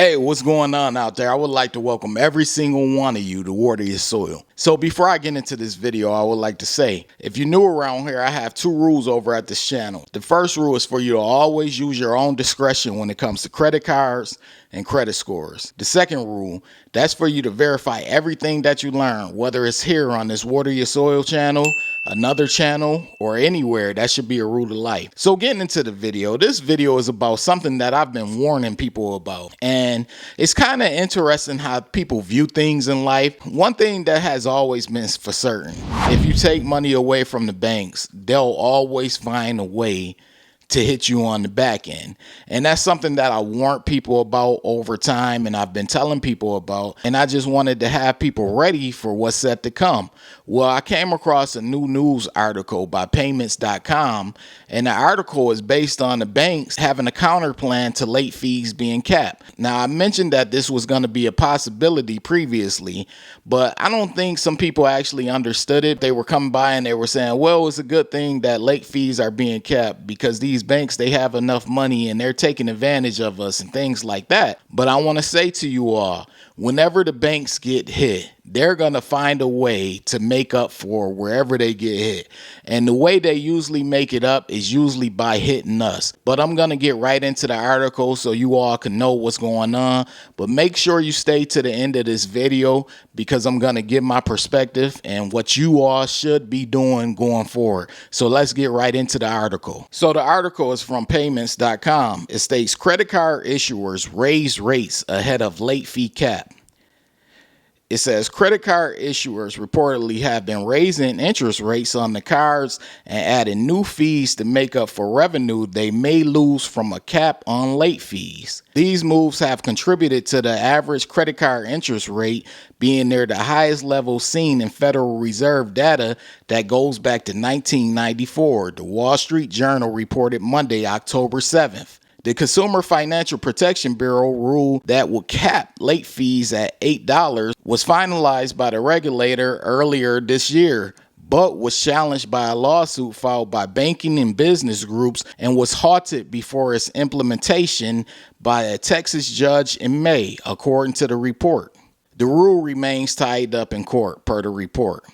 Hey, what's going on out there? I would like to welcome every single one of you to Water Your Soil. So before I get into this video, I would like to say, if you're new around here, I have two rules over at this channel. The first rule is for you to always use your own discretion when it comes to credit cards and credit scores. The second rule, that's for you to verify everything that you learn, whether it's here on this Water Your Soil channel, another channel, or anywhere. That should be a rule of life. So getting into the video, this video is about something that I've been warning people about. And it's kind of interesting how people view things in life. One thing that has always been for certain, if you take money away from the banks, they'll always find a way to hit you on the back end. And that's something that I warned people about over time, and I've been telling people about, and I just wanted to have people ready for what's set to come. Well, I came across a new news article by Pymnts.com, and the article is based on the banks having a counter plan to late fees being capped. Now, I mentioned that this was going to be a possibility previously, but I don't think some people actually understood it. They were coming by and they were saying, well, it's a good thing that late fees are being capped because these banks, they have enough money and they're taking advantage of us and things like that. But I want to say to you all, whenever the banks get hit, they're going to find a way to make up for wherever they get hit. And the way they usually make it up is usually by hitting us. But I'm going to get right into the article so you all can know what's going on. But make sure you stay to the end of this video because I'm going to give my perspective and what you all should be doing going forward. So let's get right into the article. So the article is from Pymnts.com. It states credit card issuers raise rates ahead of late fee cap. It says credit card issuers reportedly have been raising interest rates on the cards and adding new fees to make up for revenue they may lose from a cap on late fees. These moves have contributed to the average credit card interest rate being near the highest level seen in Federal Reserve data that goes back to 1994, the Wall Street Journal reported Monday, October 7th. The Consumer Financial Protection Bureau rule that would cap late fees at $8 was finalized by the regulator earlier this year, but was challenged by a lawsuit filed by banking and business groups and was halted before its implementation by a Texas judge in May, according to the report. The rule remains tied up in court, per the report.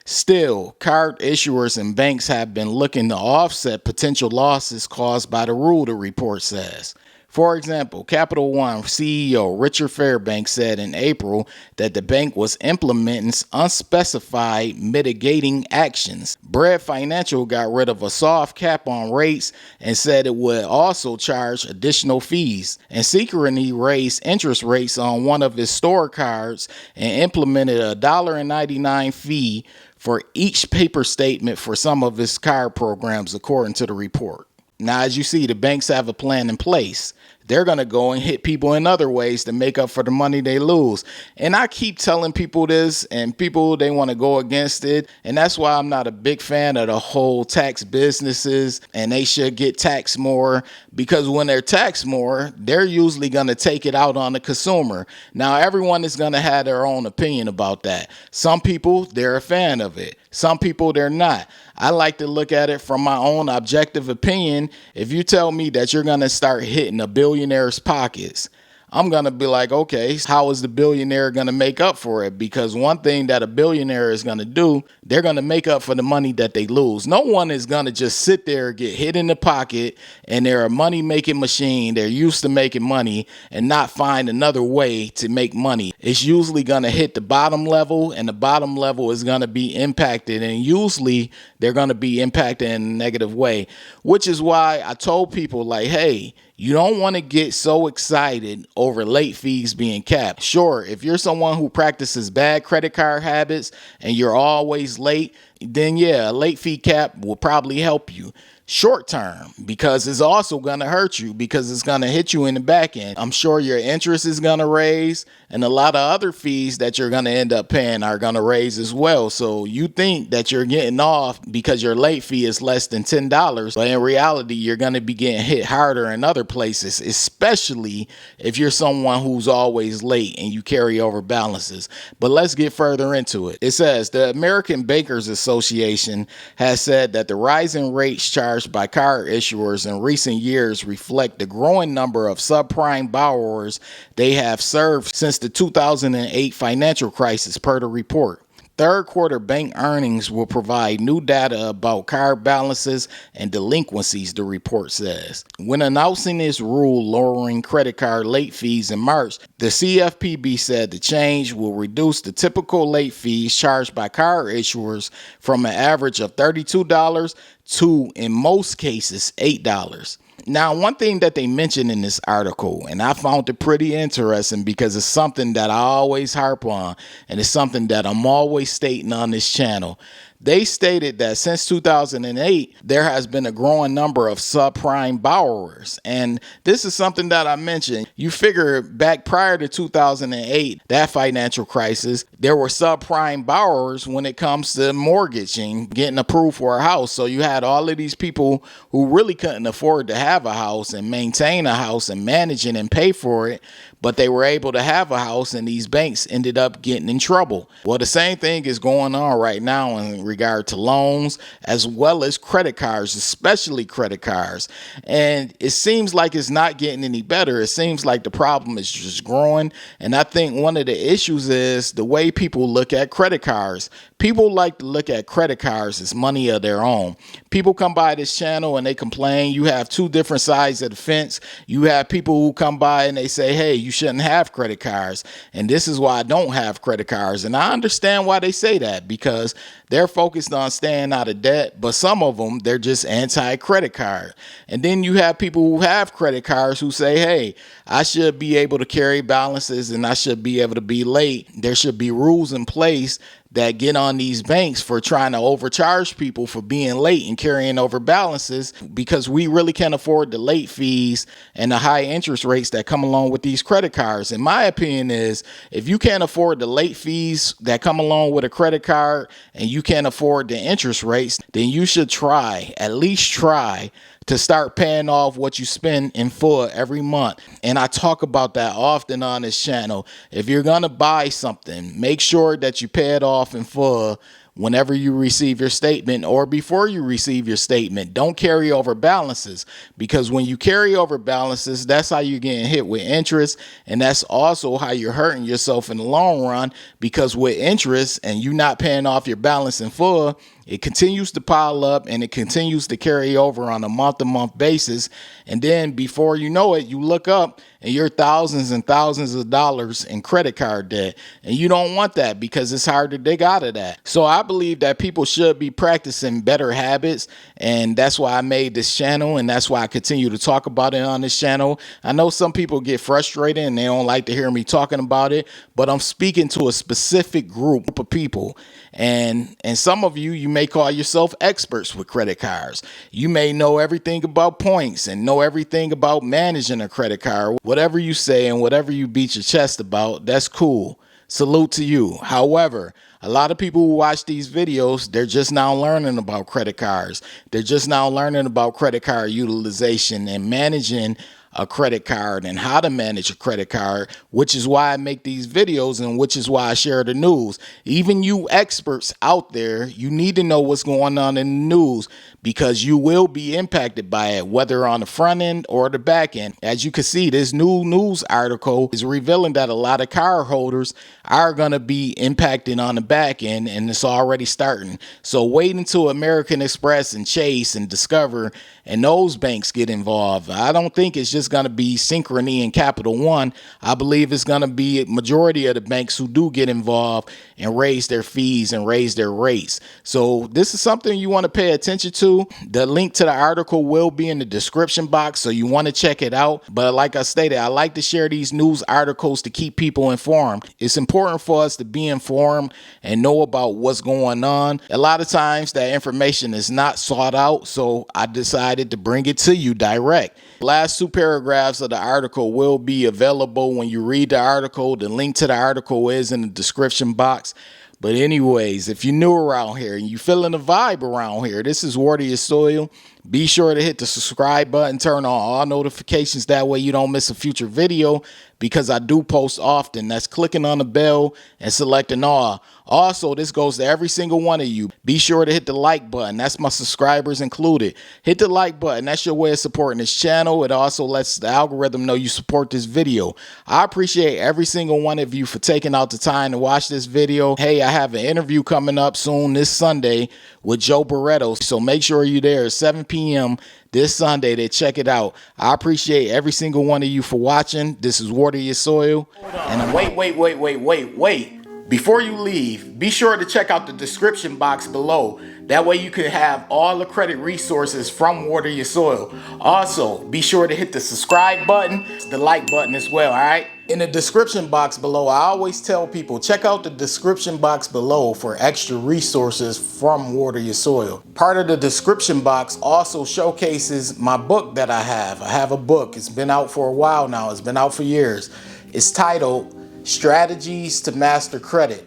Still, card issuers and banks have been looking to offset potential losses caused by the rule, the report says. For example, Capital One CEO Richard Fairbanks said in April that the bank was implementing unspecified mitigating actions. Bread Financial got rid of a soft cap on rates and said it would also charge additional fees. And Synchrony raised interest rates on one of its store cards and implemented a $1.99 fee for each paper statement for some of its card programs, according to the report. Now, as you see, the banks have a plan in place. They're going to go and hit people in other ways to make up for the money they lose. And I keep telling people this, and people, they want to go against it. And that's why I'm not a big fan of the whole tax businesses and they should get taxed more, because when they're taxed more, they're usually going to take it out on the consumer. Now, everyone is going to have their own opinion about that. Some people, they're a fan of it. Some people, they're not. I like to look at it from my own objective opinion. If you tell me that you're going to start hitting a billionaire's pockets, I'm going to be like, okay, how is the billionaire going to make up for it? Because one thing that a billionaire is going to do, they're going to make up for the money that they lose. No one is going to just sit there, get hit in the pocket, and they're a money-making machine. They're used to making money and not find another way to make money. It's usually going to hit the bottom level, and the bottom level is going to be impacted. And usually they're going to be impacted in a negative way, which is why I told people like, hey, you don't want to get so excited over late fees being capped. Sure, if you're someone who practices bad credit card habits and you're always late, then yeah, a late fee cap will probably help you short term, because it's also going to hurt you because it's going to hit you in the back end. I'm sure your interest is going to raise, and a lot of other fees that you're going to end up paying are going to raise as well. So you think that you're getting off because your late fee is less than $10, but in reality, you're going to be getting hit harder in other places, especially if you're someone who's always late and you carry over balances. But let's get further into it. It says the American Bankers Association has said that the rising rates charged by card issuers in recent years reflect the growing number of subprime borrowers they have served since the 2008 financial crisis, per the report. Third quarter bank earnings will provide new data about card balances and delinquencies, the report says. When announcing its rule lowering credit card late fees in March, the CFPB said the change will reduce the typical late fees charged by card issuers from an average of $32 to, in most cases, $8. Now, one thing that they mentioned in this article, and I found it pretty interesting because it's something that I always harp on, and it's something that I'm always stating on this channel. They stated that since 2008, there has been a growing number of subprime borrowers. And this is something that I mentioned. You figure back prior to 2008, that financial crisis, there were subprime borrowers when it comes to mortgaging, getting approved for a house. So you had all of these people who really couldn't afford to have a house and maintain a house and manage it and pay for it, but they were able to have a house, and these banks ended up getting in trouble. Well, the same thing is going on right now in regard to loans as well as credit cards, especially credit cards. And it seems like it's not getting any better. It seems like the problem is just growing. And I think one of the issues is the way people look at credit cards. People like to look at credit cards as money of their own. People come by this channel and they complain. You have two different sides of the fence. You have people who come by and they say, hey, you shouldn't have credit cards. And this is why I don't have credit cards. And I understand why they say that, because they're focused on staying out of debt. But some of them, they're just anti-credit card. And then you have people who have credit cards who say, hey, I should be able to carry balances and I should be able to be late. There should be rules in place that get on these banks for trying to overcharge people for being late and carrying over balances, because we really can't afford the late fees and the high interest rates that come along with these credit cards. In my opinion is, if you can't afford the late fees that come along with a credit card and you can't afford the interest rates, then you should at least try to start paying off what you spend in full every month. And I talk about that often on this channel. If you're going to buy something, make sure that you pay it off in full whenever you receive your statement or before you receive your statement. Don't carry over balances, because when you carry over balances, that's how you're getting hit with interest. And that's also how you're hurting yourself in the long run, because with interest and you not paying off your balance in full, it continues to pile up and it continues to carry over on a month-to-month basis. And then before you know it, you look up and you're thousands and thousands of dollars in credit card debt. And you don't want that, because it's hard to dig out of that. So I believe that people should be practicing better habits. And that's why I made this channel. And that's why I continue to talk about it on this channel. I know some people get frustrated and they don't like to hear me talking about it, but I'm speaking to a specific group of people. And some of you may call yourself experts with credit cards. You may know everything about points and know everything about managing a credit card. Whatever you say and whatever you beat your chest about, that's cool. Salute to you. However, a lot of people who watch these videos, they're just now learning about credit cards. They're just now learning about credit card utilization and managing a credit card and how to manage a credit card, which is why I make these videos and which is why I share the news. Even you experts out there, you need to know what's going on in the news, because you will be impacted by it, whether on the front end or the back end. As you can see, this new news article is revealing that a lot of card holders are going to be impacted on the back end, and it's already starting. So wait until American Express and Chase and Discover and those banks get involved. I don't think it's just going to be Synchrony and Capital One. I believe it's going to be a majority of the banks who do get involved and raise their fees and raise their rates. So this is something you want to pay attention to. The link to the article will be in the description box, so you want to check it out. But like I stated, I like to share these news articles to keep people informed. It's important for us to be informed and know about what's going on. A lot of times that information is not sought out, so I decided to bring it to you direct. Last two paragraphs of the article will be available when you read the article. The link to the article is in the description box. But anyways, if you're new around here and you feeling the vibe around here, this is Water Your Soil. Be sure to hit the subscribe button, turn on all notifications. That way you don't miss a future video, because I do post often. That's clicking on the bell and selecting all. Also, this goes to every single one of you. Be sure to hit the like button. That's my subscribers included. Hit the like button. That's your way of supporting this channel. It also lets the algorithm know you support this video. I appreciate every single one of you for taking out the time to watch this video. Hey, I have an interview coming up soon this Sunday with Joe Barretto. So make sure you're there at 7 p.m. this Sunday to check it out. I appreciate every single one of you for watching. This is Water Your Soil. And wait. Before you leave, be sure to check out the description box below. That way you can have all the credit resources from Water Your Soil. Also, be sure to hit the subscribe button, the like button as well, all right? In the description box below, I always tell people, check out the description box below for extra resources from Water Your Soil. Part of the description box also showcases my book that I have. I have a book. It's been out for a while now. It's been out for years. It's titled Strategies to Master Credit.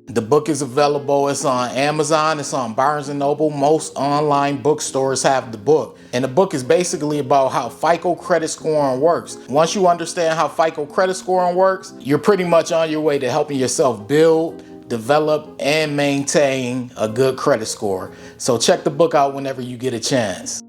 The book is available. It's on Amazon. It's on Barnes & Noble. Most online bookstores have the book. And the book is basically about how FICO credit scoring works. Once you understand how FICO credit scoring works, you're pretty much on your way to helping yourself build, develop, and maintain a good credit score. So check the book out whenever you get a chance.